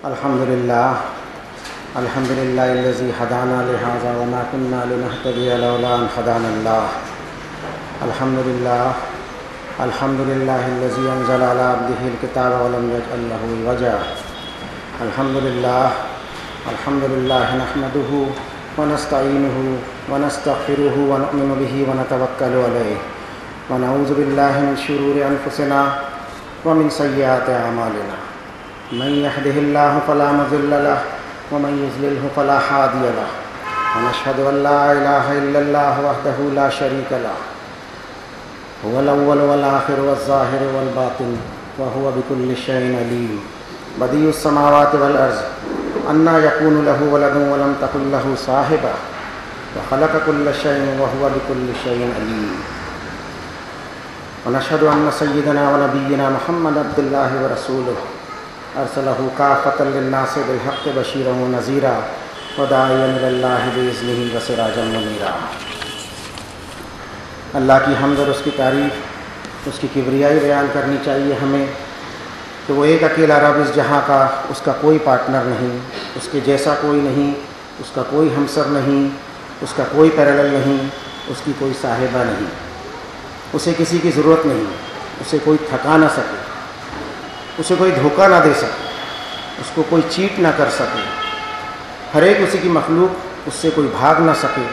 الحمد للہ الذی ہدانا لہذا وما كنا لنہتدی لولا ان ہدانا اللہ. الحمد للہ الذی انزل علی عبدہ الکتاب ولم یجعل لہ عوجا. الحمد للہ نحمدہ ونستعینہ ونستغفرہ ونؤمن بہ ونتوکل علیہ ونعوذ باللہ من شرور انفسنا ومن سیئات اعمالنا. من يهده الله فلا مضل له ومن يضلل فلا هادي له ونشهد أن لا إله إلا الله وحده لا شريك له هو الأول والآخر والظاهر والباطن وهو بكل شيء عليم. بديع السماوات والأرض أنى يكون له ولد ولم تكن له صاحبة وخلق كل شيء وهو بكل شيء عليم. ونشهد أن سيدنا ونبينا محمد عبد الله ورسوله ارسلہ کافۃ للناس بالحق بشیرا ونذیرا وداعیا الی اللہ باذنہ وسراجا منیرا. اللہ کی حمد اور اس کی تعریف، اس کی کبریائی بیان کرنی چاہیے ہمیں کہ وہ ایک اکیلا رب اس جہاں کا، اس کا کوئی پارٹنر نہیں، اس کے جیسا کوئی نہیں، اس کا کوئی ہمسر نہیں، اس کا کوئی پیرالل نہیں، اس کی کوئی صاحبہ نہیں، اسے کسی کی ضرورت نہیں، اسے کوئی تھکا نہ سکے، اسے کوئی دھوکہ نہ دے سکے، اس کو کوئی چیٹ نہ کر سکے. ہر ایک اسی کی مخلوق، اس سے کوئی بھاگ نہ سکے،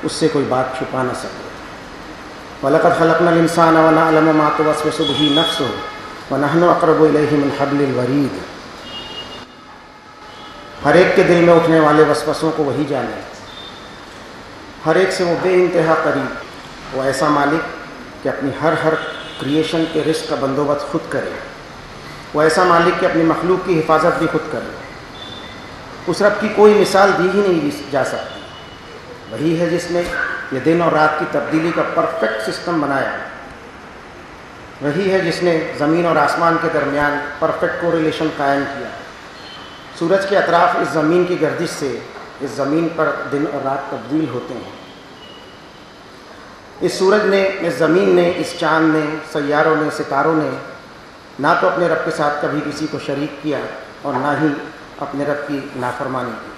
اس سے کوئی بات چھپا نہ سکے. وَلَقَدْ خَلَقْنَا الْإِنسَانَ وَنَعْلَمُ مَا تُوَسْوِسُ بِهِ نَفْسُهُ وَنَحْنُ أَقْرَبُ إِلَيْهِ مِنْ حَبْلِ الْوَرِيدِ. ہر ایک کے دل میں اٹھنے والے وسوسوں کو وہی جانے، ہر ایک سے وہ بے انتہا قریب. وہ ایسا مالک کہ اپنی ہر کریشن کے رزق کا بندوبست خود کرے. وہ ایسا مالک کہ اپنی مخلوق کی حفاظت بھی خود کرے. اس رب کی کوئی مثال دی ہی نہیں جا سکتی. وہی ہے جس نے یہ دن اور رات کی تبدیلی کا پرفیکٹ سسٹم بنایا. وہی ہے جس نے زمین اور آسمان کے درمیان پرفیکٹ کوریلیشن قائم کیا. سورج کے اطراف اس زمین کی گردش سے اس زمین پر دن اور رات تبدیل ہوتے ہیں. اس سورج نے، اس زمین نے، اس چاند نے، سیاروں نے، ستاروں نے نہ تو اپنے رب کے ساتھ کبھی کسی کو شریک کیا اور نہ ہی اپنے رب کی نافرمانی کی.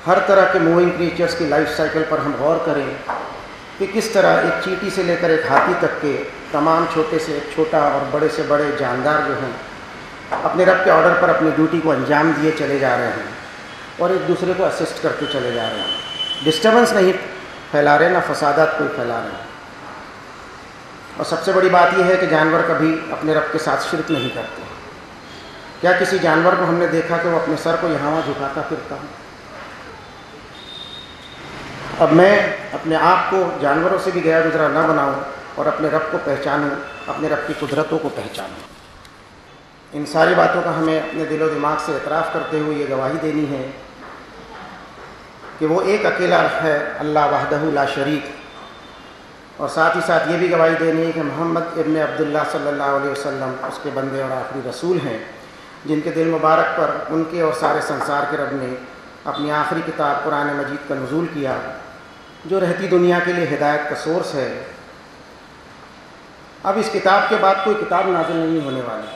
ہر طرح کے موونگ کریچرز کی لائف سائیکل پر ہم غور کریں کہ کس طرح ایک چیٹی سے لے کر ایک ہاتھی تک کے تمام چھوٹے سے ایک چھوٹا اور بڑے سے بڑے جاندار جو ہیں اپنے رب کے آرڈر پر اپنی ڈیوٹی کو انجام دیے چلے جا رہے ہیں اور ایک دوسرے کو اسسٹ کرتے چلے جا رہے ہیں. ڈسٹربنس نہیں پھیلا رہے، نہ فسادات کوئی پھیلا رہے ہیں. اور سب سے بڑی بات یہ ہے کہ جانور کبھی اپنے رب کے ساتھ شرک نہیں کرتے. کیا کسی جانور کو ہم نے دیکھا کہ وہ اپنے سر کو یہاں وہاں جھکاتا پھرتا؟ اب میں اپنے آپ کو جانوروں سے بھی گیا گزرا نہ بناؤں اور اپنے رب کو پہچانوں، اپنے رب کی قدرتوں کو پہچانوں. ان ساری باتوں کا ہمیں اپنے دل و دماغ سے اعتراف کرتے ہوئے یہ گواہی دینی ہے کہ وہ ایک اکیلا ہے، اللہ وحدہ لا شریک. اور ساتھ ہی ساتھ یہ بھی گواہی دینی ہے کہ محمد ابن عبداللہ صلی اللہ علیہ وسلم اس کے بندے اور آخری رسول ہیں، جن کے دل مبارک پر ان کے اور سارے سنسار کے رب نے اپنی آخری کتاب قرآن مجید کا نزول کیا، جو رہتی دنیا کے لیے ہدایت کا سورس ہے. اب اس کتاب کے بعد کوئی کتاب نازل نہیں ہونے والی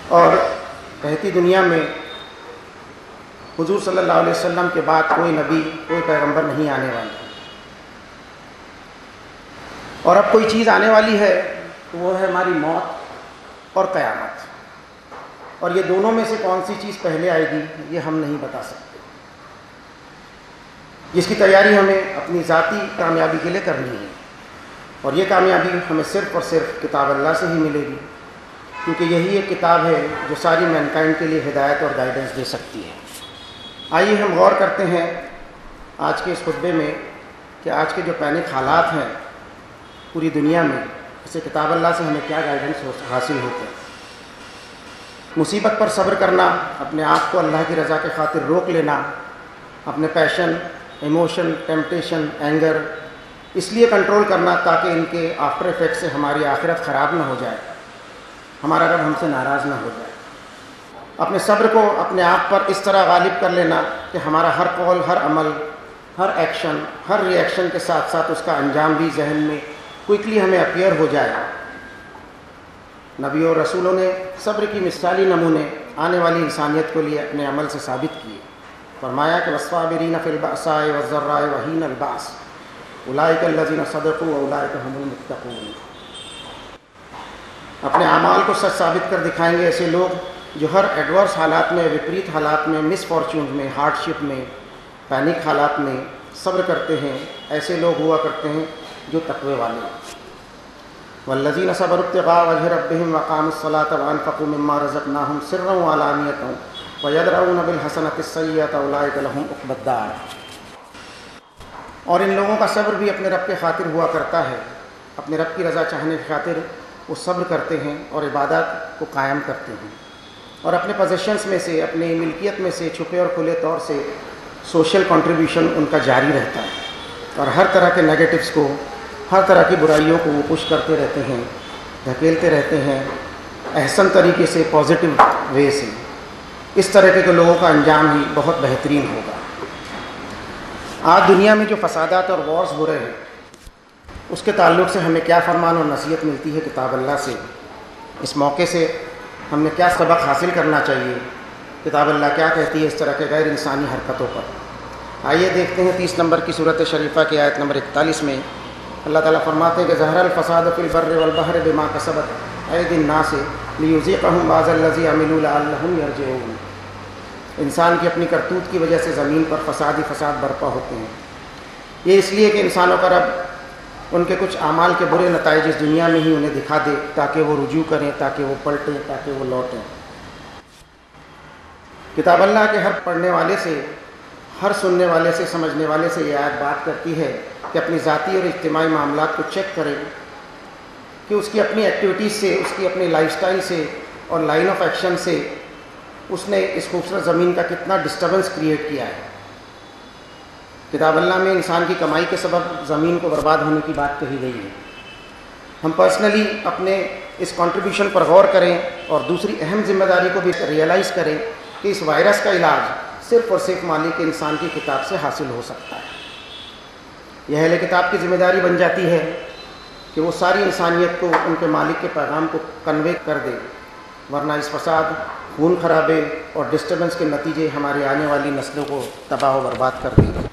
اور رہتی دنیا میں حضور صلی اللہ علیہ وسلم کے بعد کوئی نبی، کوئی پیغمبر نہیں آنے والا. اور اب کوئی چیز آنے والی ہے تو وہ ہے ہماری موت اور قیامت. اور یہ دونوں میں سے کون سی چیز پہلے آئے گی یہ ہم نہیں بتا سکتے، جس کی تیاری ہمیں اپنی ذاتی کامیابی کے لیے کرنی ہے. اور یہ کامیابی ہمیں صرف اور صرف کتاب اللہ سے ہی ملے گی، کیونکہ یہی ایک کتاب ہے جو ساری مینکائنڈ کے لیے ہدایت اور گائیڈنس دے سکتی ہے. آئیے ہم غور کرتے ہیں آج کے اس خطبے میں کہ آج کے جو پینک حالات ہیں پوری دنیا میں، اسے کتاب اللہ سے ہمیں کیا گائیڈنس حاصل ہوتے ہیں. مصیبت پر صبر کرنا، اپنے آپ کو اللہ کی رضا کے خاطر روک لینا، اپنے پیشن، ایموشن، ٹیمپٹیشن، اینگر اس لیے کنٹرول کرنا تاکہ ان کے آفٹر افیکٹ سے ہماری آخرت خراب نہ ہو جائے، ہمارا رب ہم سے ناراض نہ ہو جائے. اپنے صبر کو اپنے آپ پر اس طرح غالب کر لینا کہ ہمارا ہر قول، ہر عمل، ہر ایکشن، ہر ری ایکشن کے ساتھ ساتھ اس کا انجام بھی ذہن میں کوئکلی ہمیں اپیئر ہو جائے. نبی اور رسولوں نے صبر کی مثالی نمونے آنے والی انسانیت کو لیے اپنے عمل سے ثابت کیے. فرمایا کہ والصابرین فی البأساء والضراء وحین البأس اولئک الذین صدقوا واولئک هم المتقون. اپنے اعمال کو سچ ثابت کر دکھائیں گے ایسے لوگ جو ہر ایڈورس حالات میں، وپریت حالات میں، مس فارچونز میں، ہارڈ شپ میں، پینک حالات میں صبر کرتے ہیں. ایسے لوگ ہوا کرتے ہیں جو تقوی والے. والذین صبروا ابتغاء وجہ ربہم وقاموا الصلاة وانفقوا مما رزقناہم سرا وعلانیۃ ویدرؤون بالحسنۃ السیئۃ اولئک لہم عقبی الدار. اور ان لوگوں کا صبر بھی اپنے رب کے خاطر ہوا کرتا ہے. اپنے رب کی رضا چاہنے کی خاطر وہ صبر کرتے ہیں اور عبادات کو قائم کرتے ہیں، اور اپنے پوزیشنز میں سے، اپنی ملکیت میں سے چھپے اور کھلے طور سے سوشل کنٹریبیوشن ان کا جاری رہتا ہے، اور ہر طرح کے نیگیٹوز کو، ہر طرح کی برائیوں کو وہ پش کرتے رہتے ہیں، دھکیلتے رہتے ہیں احسن طریقے سے، پازیٹیو وے سے. اس طرح کے لوگوں کا انجام ہی بہت بہترین ہوگا. آج دنیا میں جو فسادات اور وارز ہو رہے ہیں اس کے تعلق سے ہمیں کیا فرمان اور نصیحت ملتی ہے کتاب اللہ سے؟ اس موقع سے ہم نے کیا سبق حاصل کرنا چاہیے؟ کتاب اللہ کیا کہتی ہے اس طرح کے غیر انسانی حرکتوں پر؟ آئیے دیکھتے ہیں 30 نمبر کی صورت شریفہ کی آیت نمبر 41 میں اللہ تعالیٰ فرماتے ہیں کہ ظہر الفساد فی البر والبحر بما کسبت ایدی الناس لیذیقہم بعض الذی عملوا لعلہم یرجعون. انسان کی اپنی کرتوت کی وجہ سے زمین پر فساد ہی فساد برپا ہوتے ہیں. یہ اس لیے کہ انسانوں کا رب ان کے کچھ اعمال کے برے نتائج اس دنیا میں ہی انہیں دکھا دے تاکہ وہ رجوع کریں، تاکہ وہ پلٹیں، تاکہ وہ لوٹیں. کتاب اللہ کے ہر پڑھنے والے سے، ہر سننے والے سے، سمجھنے والے سے یہ آیت بات کرتی ہے کہ اپنی ذاتی اور اجتماعی معاملات کو چیک کرے کہ اس کی اپنی ایکٹیویٹیز سے، اس کی اپنی لائف سٹائل سے اور لائن آف ایکشن سے اس نے اس خوبصورت زمین کا کتنا ڈسٹربنس کریٹ کیا ہے. کتاب اللہ میں انسان کی کمائی کے سبب زمین کو برباد ہونے کی بات کہی گئی ہے. ہم پرسنلی اپنے اس کنٹریبیوشن پر غور کریں اور دوسری اہم ذمہ داری کو بھی ریئلائز کریں کہ اس وائرس کا علاج صرف اور صرف مالک انسان کی کتاب سے حاصل ہو سکتا ہے. یہ اہل کتاب کی ذمہ داری بن جاتی ہے کہ وہ ساری انسانیت کو ان کے مالک کے پیغام کو کنوے کر دے، ورنہ اس فساد، خون خرابے اور ڈسٹربنس کے نتیجے ہماری آنے والی نسلوں کو تباہ و برباد کر دیں گے.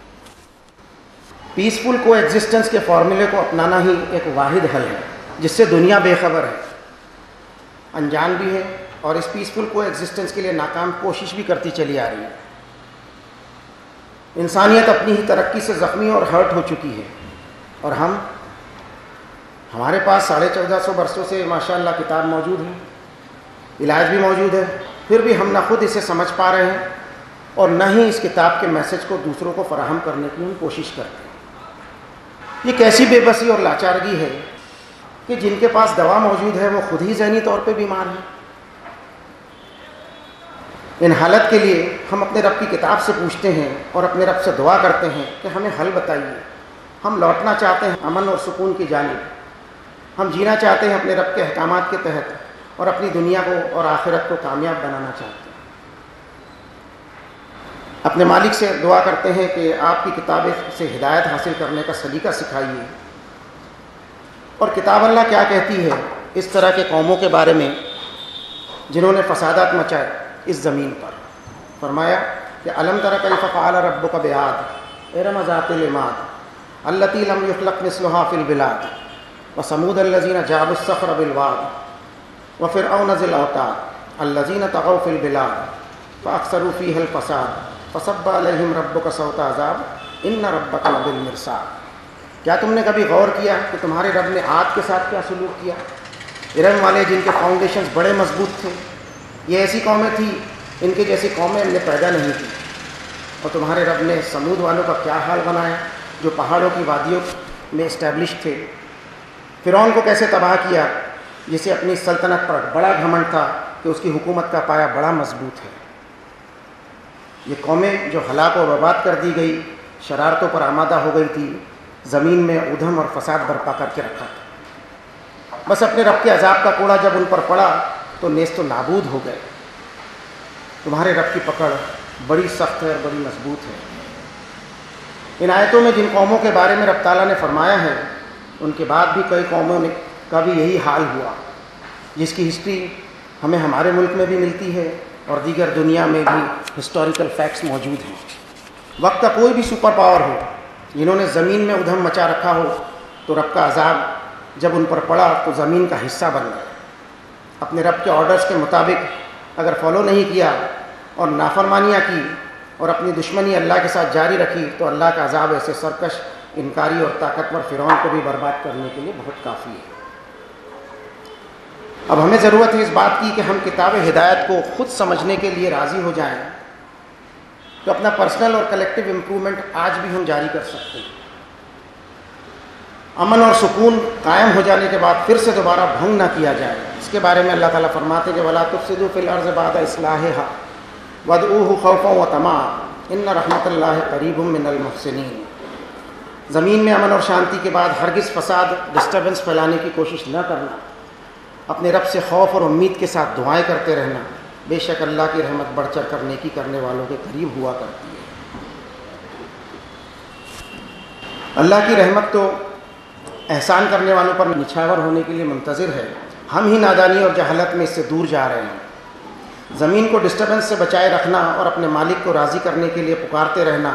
پیسفل کو ایگزسٹنس کے فارمولے کو اپنانا ہی ایک واحد حل ہے جس سے دنیا بے خبر ہے، انجان بھی ہے، اور اس پیسفل کو ایگزسٹنس کے لیے ناکام کوشش بھی کرتی چلی آ رہی ہے. انسانیت اپنی ہی ترقی سے زخمی اور ہرٹ ہو چکی ہے، اور ہمارے پاس 1450 برسوں سے ماشاءاللہ کتاب موجود ہے، علاج بھی موجود ہے، پھر بھی ہم نہ خود اسے سمجھ پا رہے ہیں اور نہ ہی اس کتاب کے میسج کو دوسروں کو فراہم کرنے کی ہم کوشش کرتے ہیں. یہ کیسی بے بسی اور لاچارگی ہے کہ جن کے پاس دوا موجود ہے وہ خود ہی ذہنی طور پہ بیمار ہیں. ان حالت کے لیے ہم اپنے رب کی کتاب سے پوچھتے ہیں اور اپنے رب سے دعا کرتے ہیں کہ ہمیں حل بتائیے. ہم لوٹنا چاہتے ہیں امن اور سکون کی جانب. ہم جینا چاہتے ہیں اپنے رب کے احکامات کے تحت اور اپنی دنیا کو اور آخرت کو کامیاب بنانا چاہتے ہیں. اپنے مالک سے دعا کرتے ہیں کہ آپ کی کتاب سے ہدایت حاصل کرنے کا سلیقہ سکھائیے. اور کتاب اللہ کیا کہتی ہے اس طرح کے قوموں کے بارے میں جنہوں نے فسادات مچائے اس زمین پر؟ فرمایا کہ الم تر کیف فعل ربک بعاد ارم ذات العماد التی لم یخلق مثلها فی البلاد وثمود الذین جابوا الصخر بالواد وفرعون ذی الاوتاد الذین طغوا فی البلاد فاکثروا فیہا الفساد فصب علیہم ربک صوت عذاب ان ربک لبالمرصاد. کیا تم نے کبھی غور کیا کہ تمہارے رب نے عاد کے ساتھ کیا سلوک کیا؟ ارم والے جن کے فاؤنڈیشنز بڑے مضبوط تھے. یہ ایسی قومیں تھیں ان کے جیسی قومیں ہم نے پیدا نہیں کی. اور تمہارے رب نے سمود والوں کا کیا حال بنایا جو پہاڑوں کی وادیوں میں اسٹیبلش تھے. فرعون کو کیسے تباہ کیا جسے اپنی سلطنت پر بڑا گھمنڈ تھا کہ اس کی حکومت کا پایا بڑا مضبوط ہے. یہ قومیں جو ہلاک و برباد کر دی گئی، شرارتوں پر آمادہ ہو گئی تھی، زمین میں ادھم اور فساد برپا کر کے رکھا تھا. بس اپنے رب کے عذاب کا کوڑا جب ان پر پڑا تو نیست و نابود ہو گئے. تمہارے رب کی پکڑ بڑی سخت ہے اور بڑی مضبوط ہے. ان آیتوں میں جن قوموں کے بارے میں رب تعالیٰ نے فرمایا ہے ان کے بعد بھی کئی قوموں کا بھی یہی حال ہوا. جس کی ہسٹری ہمیں ہمارے ملک میں بھی ملتی ہے اور دیگر دنیا میں بھی ہسٹوریکل فیکٹس موجود ہیں۔ وقت کا کوئی بھی سپر پاور ہو، جنہوں نے زمین میں ادھم مچا رکھا ہو، تو رب کا عذاب جب ان پر پڑا تو زمین کا حصہ بن گئے۔ اپنے رب کے آرڈرز کے مطابق اگر فالو نہیں کیا اور نافرمانیاں کی اور اپنی دشمنی اللہ کے ساتھ جاری رکھی تو اللہ کا عذاب ایسے سرکش، انکاری اور طاقتور فرعون کو بھی برباد کرنے کے لیے بہت کافی ہے۔ اب ہمیں ضرورت ہے اس بات کی کہ ہم کتاب ہدایت کو خود سمجھنے کے لیے راضی ہو جائیں تو اپنا پرسنل اور کلیکٹیو امپرومنٹ آج بھی ہم جاری کر سکتے ہیں۔ امن اور سکون قائم ہو جانے کے بعد پھر سے دوبارہ بھنگ نہ کیا جائے۔ اس کے بارے میں اللہ تعالیٰ فرماتے ہیں کہ وَلَا تُفْسِدُوا فِي الْأَرْضِ بَعْدَ إِصْلَاحِهَا وَادْعُوهُ خَوْفًا وَطَمَعًا إِنَّ رَحْمَتَ اللَّهِ قَرِيبٌ مِّنَ الْمُحْسِنِينَ۔ زمین میں امن اور شانتی کے بعد ہرگز فساد، ڈسٹربنس پھیلانے کی کوشش نہ کرنا، اپنے رب سے خوف اور امید کے ساتھ دعائیں کرتے رہنا، بے شک اللہ کی رحمت بڑھ چڑھ کر نیکی کرنے والوں کے قریب ہوا کرتی ہے۔ اللہ کی رحمت تو احسان کرنے والوں پر نچھاور ہونے کے لیے منتظر ہے، ہم ہی نادانی اور جہالت میں اس سے دور جا رہے ہیں۔ زمین کو ڈسٹربنس سے بچائے رکھنا اور اپنے مالک کو راضی کرنے کے لیے پکارتے رہنا،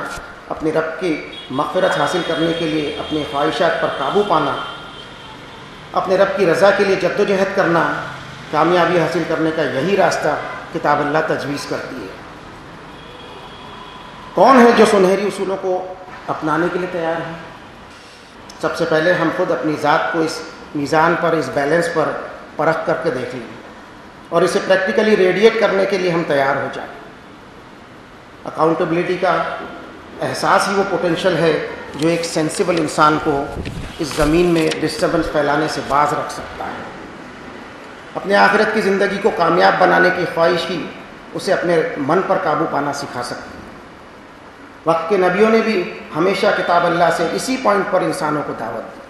اپنے رب کی مغفرت حاصل کرنے کے لیے اپنی خواہشات پر قابو پانا، اپنے رب کی رضا کے لیے جد و جہد کرنا، کامیابی حاصل کرنے کا یہی راستہ کتاب اللہ تجویز کرتی ہے۔ کون ہے جو سنہری اصولوں کو اپنانے کے لیے تیار ہے؟ سب سے پہلے ہم خود اپنی ذات کو اس میزان پر، اس بیلنس پر پرکھ کر کے دیکھ لیں اور اسے پریکٹیکلی ریڈیٹ کرنے کے لیے ہم تیار ہو جائیں۔ اکاؤنٹیبلٹی کا احساس ہی وہ پوٹینشل ہے جو ایک سینسیبل انسان کو اس زمین میں ڈسٹربنس پھیلانے سے باز رکھ سکتا ہے۔ اپنے آخرت کی زندگی کو کامیاب بنانے کی خواہش ہی اسے اپنے من پر قابو پانا سکھا سکتی ہے۔ وقت کے نبیوں نے بھی ہمیشہ کتاب اللہ سے اسی پوائنٹ پر انسانوں کو دعوت دی۔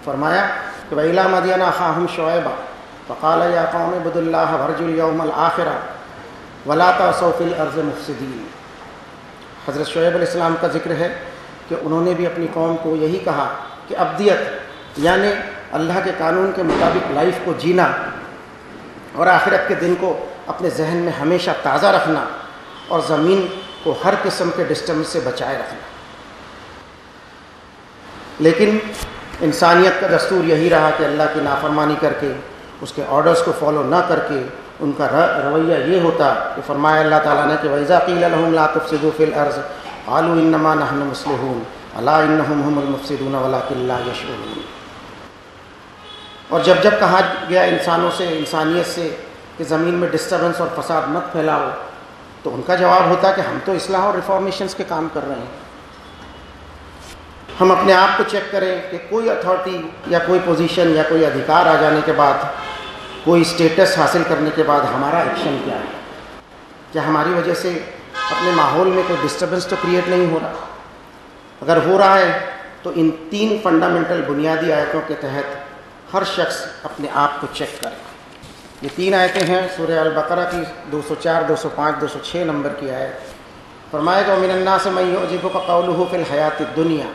فرمایا کہ وَإِلَىٰ مَدْيَنَ أَخَاهُمْ شُعَيْبًا فَقَالَ يَا قَوْمِ اعْبُدُوا اللَّهَ وَارْجُوا الْيَوْمَ الْآخِرَ وَلَا تَعْصَوْا فِي الْأَرْضِ مُفْسِدِينَ۔ حضرت شعیب علیہ السلام کا ذکر ہے کہ انہوں نے بھی اپنی قوم کو یہی کہا کہ ابدیت یعنی اللہ کے قانون کے مطابق لائف کو جینا اور آخرت کے دن کو اپنے ذہن میں ہمیشہ تازہ رکھنا اور زمین کو ہر قسم کے ڈسٹربنس سے بچائے رکھنا۔ لیکن انسانیت کا دستور یہی رہا کہ اللہ کی نافرمانی کر کے، اس کے آرڈرز کو فالو نہ کر کے ان کا رویہ یہ ہوتا کہ فرمایا اللہ تعالیٰ نے کہ وَإِذَا قِيلَ لَهُمْ لَا تُفْسِدُوا فِي الْأَرْضِ قَالُوا إِنَّمَا نَحْنُ مُصْلِحُونَ أَلَا إِنَّهُمْ هُمُ الْمُفْسِدُونَ وَلَكِنْ لَا يَشْعُرُونَ۔ اور جب کہا گیا انسانوں سے، انسانیت سے کہ زمین میں ڈسٹربنس اور فساد مت پھیلاؤ، تو ان کا جواب ہوتا کہ ہم تو اصلاح اور ریفارمیشنز کے کام کر رہے ہیں۔ ہم اپنے آپ کو چیک کریں کہ کوئی اتھارٹی یا کوئی پوزیشن یا کوئی ادھیکار آ جانے کے بعد، کوئی اسٹیٹس حاصل کرنے کے بعد ہمارا ایکشن کیا ہے؟ کیا ہماری وجہ سے اپنے ماحول میں کوئی ڈسٹربنس تو کریٹ نہیں ہو رہا؟ اگر ہو رہا ہے تو ان 3 فنڈامنٹل بنیادی آیتوں کے تحت ہر شخص اپنے آپ کو چیک کرے۔ یہ 3 آیتیں ہیں سورہ البقرہ کی 204، 205، 206 نمبر کی آیت۔ فرمایا کہ وَمِنَ النَّاسِ مَن يُعْجِبُكَ قَوْلُهُ فِي الْحَيَاةِ الدُّنْيَا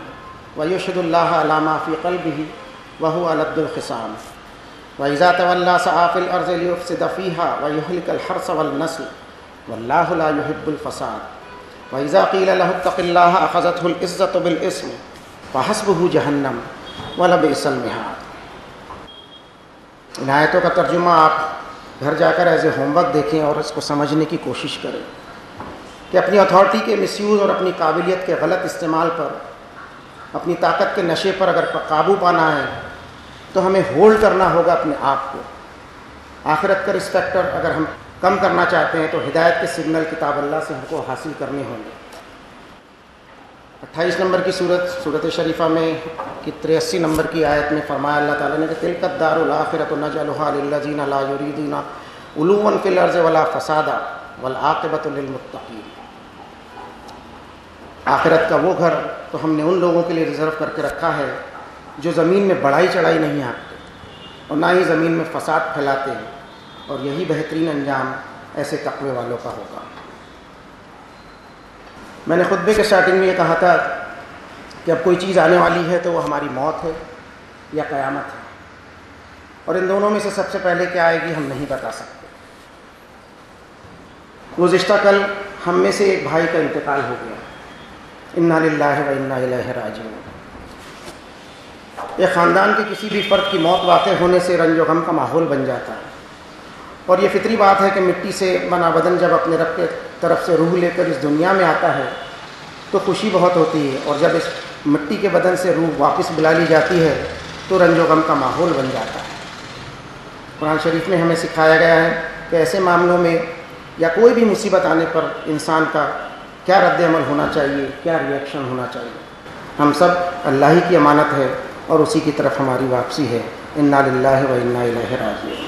وَيُشْهِدُ اللَّهَ عَلَىٰ مَا فِي قَلْبِهِ وَهُوَ أَلَدُّ الْخِصَامِ وَإِذَا تَوَلَّىٰ سَعَىٰ فِي الْأَرْضِ لِيُفْسِدَ فِيهَا وَيُهْلِكَ الْحَرْثَ وَالنَّسْلَ وَاللَّهُ لَا يُحِبُّ الْفَسَادَ وَإِذَا قِيلَ لَهُ اتَّقِ اللَّهَ أَخَذَتْهُ الْعِزَّةُ بِالْإِثْمِ فَحَسْبُهُ جَهَنَّمُ وَلَبِئْسَ الْمِهَادُ۔ ان آیتوں کا ترجمہ آپ گھر جا کر ایز اے ہوم ورک دیکھیں اور اس کو سمجھنے کی کوشش کریں کہ اپنی اتھارٹی کے مس یوز اور اپنی قابلیت کے غلط استعمال پر، اپنی طاقت کے نشے پر اگر قابو پانا ہے تو ہمیں ہولڈ کرنا ہوگا اپنے آپ کو۔ آخرت کا رسپیکٹر اگر ہم کم کرنا چاہتے ہیں تو ہدایت کے سگنل کتاب اللہ سے ہم کو حاصل کرنے ہوں گے۔ 28 نمبر کی سورت شریفہ میں کی 83 نمبر کی آیت میں فرمایا اللہ تعالیٰ نے کہ تِلْكَ الدَّارُ الْآخِرَةُ نَجْعَلُهَا لِلَّذِينَ لَا يُرِيدُونَ عُلُوًّا فِي الْأَرْضِ وَلَا فَسَادًا وَالْعَاقِبَةُ لِلْمُتَّقِينَ۔ آخرت کا وہ گھر تو ہم نے ان لوگوں کے لیے ریزرو کر کے رکھا ہے جو زمین میں بڑھائی چڑھائی نہیں آتے اور نہ ہی زمین میں فساد پھیلاتے ہیں، اور یہی بہترین انجام ایسے تقوی والوں کا ہوگا۔ میں نے خطبے کے سٹارٹنگ میں یہ کہا تھا کہ اب کوئی چیز آنے والی ہے تو وہ ہماری موت ہے یا قیامت ہے۔ اور ان دونوں میں سے سب سے پہلے کیا آئے گی ہم نہیں بتا سکتے۔ گزشتہ کل ہم میں سے ایک بھائی کا انتقال ہو گیا، انا للہ و انا الیہ راجعون۔ ایک خاندان کے کسی بھی فرد کی موت واقع ہونے سے رنج و غم کا ماحول بن جاتا ہے، اور یہ فطری بات ہے کہ مٹی سے بنا بدن جب اپنے رب کے طرف سے روح لے کر اس دنیا میں آتا ہے تو خوشی بہت ہوتی ہے، اور جب اس مٹی کے بدن سے روح واپس بلا لی جاتی ہے تو رنج و غم کا ماحول بن جاتا ہے۔ قرآن شریف میں ہمیں سکھایا گیا ہے کہ ایسے معاملوں میں یا کوئی بھی مصیبت آنے پر انسان کا کیا رد عمل ہونا چاہیے، کیا ری ایکشن ہونا چاہیے۔ ہم سب اللہ ہی کی امانت ہے اور اسی کی طرف ہماری واپسی ہے، انا للہ و انا الیہ راجعون۔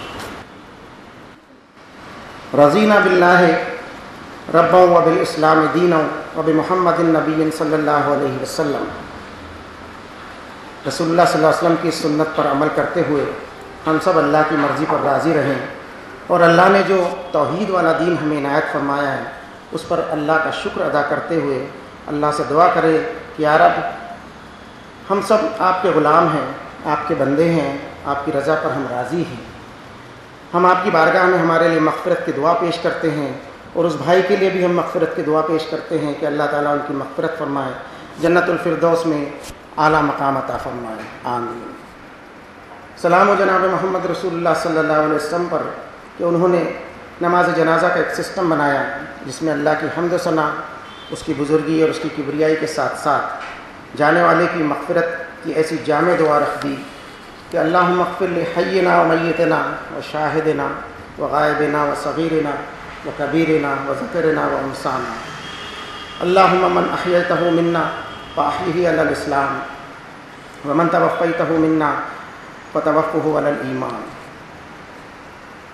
رضینا باللہ ربا و بالاسلام دینا و بمحمد نبی صلی اللہ علیہ وسلم۔ رسول اللہ صلی اللہ علیہ وسلم کی سنت پر عمل کرتے ہوئے ہم سب اللہ کی مرضی پر راضی رہیں، اور اللہ نے جو توحید والا دین ہمیں عنایت فرمایا ہے اس پر اللہ کا شکر ادا کرتے ہوئے اللہ سے دعا کرے کہ یا رب ہم سب آپ کے غلام ہیں، آپ کے بندے ہیں، آپ کی رضا پر ہم راضی ہیں۔ ہم آپ کی بارگاہ میں ہمارے لیے مغفرت کی دعا پیش کرتے ہیں، اور اس بھائی کے لیے بھی ہم مغفرت کی دعا پیش کرتے ہیں کہ اللہ تعالیٰ ان کی مغفرت فرمائے، جنت الفردوس میں اعلیٰ مقام عطا فرمائے، آمین۔ سلام و جناب محمد رسول اللہ صلی اللہ علیہ وسلم پر کہ انہوں نے نماز جنازہ کا ایک سسٹم بنایا جس میں اللہ کی حمد و ثنا، اس کی بزرگی اور اس کی کبریائی کے ساتھ ساتھ جانے والے کی مغفرت کی ایسی جامع دعا رکھ دی کہ اللہم اغفر لحینا و میتنا و شاہدنا و غائبنا و صغیرنا و کبیرنا و ذکرنا و انسانا، اللہم من احییتہ منا فاحیہ علی الاسلام ومن توفیتہ منا فتوفہ علی الایمان۔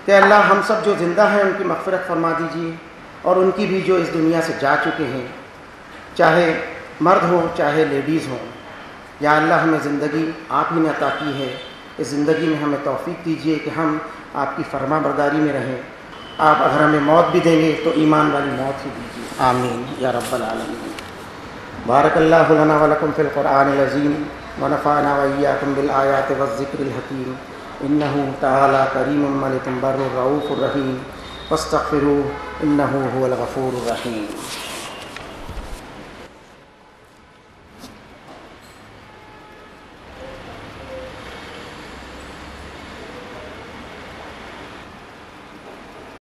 کہ اللہ ہم سب جو زندہ ہیں ان کی مغفرت فرما دیجیے، اور ان کی بھی جو اس دنیا سے جا چکے ہیں، چاہے مرد ہوں چاہے لیڈیز ہوں۔ یا اللہ ہمیں زندگی آپ ہی نے عطا کی ہے، اس زندگی میں ہمیں توفیق دیجیے کہ ہم آپ کی فرما برداری میں رہیں۔ آپ اگر ہمیں موت بھی دیں گے تو ایمان والی موت ہی دیجیے، آمین یا رب العالمین۔ بارک اللہ لنا ولکم فی القرآن العظیم ونفعنا وإیاکم بالآیات والذکر الحکیم، انہ تعالی کریم ملک بر رؤوف الرحیم، فاستغفروہ انہ هو الغفور الرحیم۔